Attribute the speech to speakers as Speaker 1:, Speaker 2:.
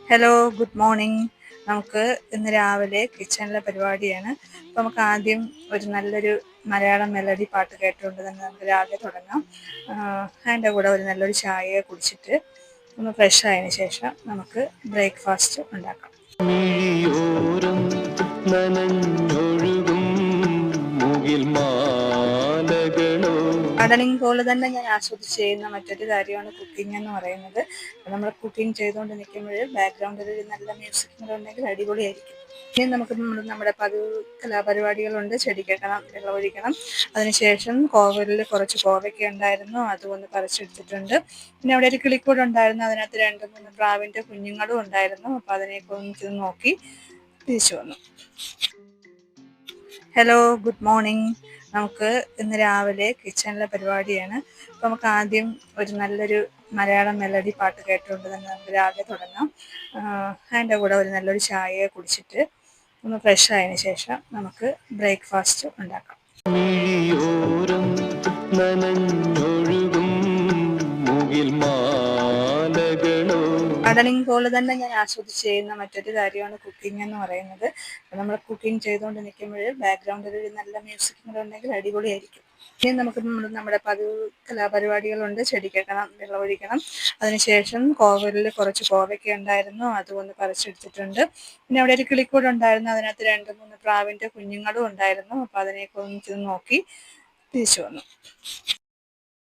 Speaker 1: Hello, good morning. നമുക്ക് ഇന്ന് രാവിലെ കിച്ചണിലെ പരിപാടിയാണ്. അപ്പോൾ നമുക്ക് ആദ്യം ഒരു നല്ലൊരു മലയാളം മെലഡി പാട്ട് കേട്ടുകൊണ്ട് തന്നെ നമുക്ക് രാവിലെ തുടങ്ങാം. അതിൻ്റെ കൂടെ ഒരു നല്ലൊരു ചായ കുടിച്ചിട്ട് ഒന്ന് ഫ്രഷ് ആയതിനു ശേഷം നമുക്ക് ബ്രേക്ക്ഫാസ്റ്റ് ഉണ്ടാക്കാം. ഗാർഡനിങ് പോലെ തന്നെ ഞാൻ ആസ്വദിച്ച് ചെയ്യുന്ന മറ്റൊരു കാര്യമാണ് കുക്കിംഗ് എന്ന് പറയുന്നത്. നമ്മൾ കുക്കിംഗ് ചെയ്തുകൊണ്ട് നിൽക്കുമ്പോൾ ബാക്ക്ഗ്രൗണ്ടിൽ ഒരു നല്ല മ്യൂസിക് ഉണ്ടെങ്കിൽ അടിപൊളിയായിരിക്കും. ഇനി നമുക്ക് നമ്മുടെ പതിവ് കലാപരിപാടികളുണ്ട്. ചെടി കെട്ടണം, വെള്ളമൊഴിക്കണം. അതിനുശേഷം കോവലിൽ കുറച്ച് കോവയ്ക്ക ഉണ്ടായിരുന്നു, അതുകൊണ്ട് പറിച്ചെടുത്തിട്ടുണ്ട്. പിന്നെ അവിടെ ഒരു കിളിക്കൂട് ഉണ്ടായിരുന്നു, അതിനകത്ത് 2-3 പ്രാവിൻ്റെ കുഞ്ഞുങ്ങളും ഉണ്ടായിരുന്നു. അപ്പോൾ അതിനെയൊക്കെ ഒന്ന് നോക്കി തിരിച്ചു വന്നു. Hello, good morning. നമുക്ക് ഇന്ന് രാവിലെ കിച്ചണിലെ പരിപാടിയാണ്. അപ്പോൾ നമുക്ക് ആദ്യം ഒരു നല്ലൊരു മലയാളം മെലഡി പാട്ട് കേട്ടുകൊണ്ട് തന്നെ നമുക്ക് രാവിലെ തുടങ്ങാം. അതിൻ്റെ കൂടെ ഒരു നല്ലൊരു ചായ കുടിച്ചിട്ട് ഒന്ന് ഫ്രഷ് ആയതിനു ശേഷം നമുക്ക് ബ്രേക്ക്ഫാസ്റ്റ് ഉണ്ടാക്കാം. ഗാർഡനിങ് പോലെ തന്നെ ഞാൻ ആസ്വദിച്ച് ചെയ്യുന്ന മറ്റൊരു കാര്യമാണ് കുക്കിംഗ് എന്ന് പറയുന്നത്. നമ്മൾ കുക്കിംഗ് ചെയ്തുകൊണ്ട് നിൽക്കുമ്പോൾ ബാക്ക്ഗ്രൗണ്ടിൽ ഒരു നല്ല മ്യൂസിക് ഉണ്ടെങ്കിൽ അടിപൊളിയായിരിക്കും. ഇനി നമുക്ക് നമ്മുടെ പതിവ് കലാപരിപാടികളുണ്ട്. ചെടി കെട്ടണം, വെള്ളമൊഴിക്കണം. അതിനുശേഷം കോവലിൽ കുറച്ച് കോവയ്ക്ക ഉണ്ടായിരുന്നു, അതുകൊണ്ട് പറിച്ചെടുത്തിട്ടുണ്ട്. പിന്നെ അവിടെ ഒരു കിളിക്കൂട് ഉണ്ടായിരുന്നു, അതിനകത്ത് 2-3 പ്രാവിൻ്റെ കുഞ്ഞുങ്ങളും ഉണ്ടായിരുന്നു. അപ്പോൾ അതിനെയൊക്കെ ഒന്ന് നോക്കി തിരിച്ചു വന്നു.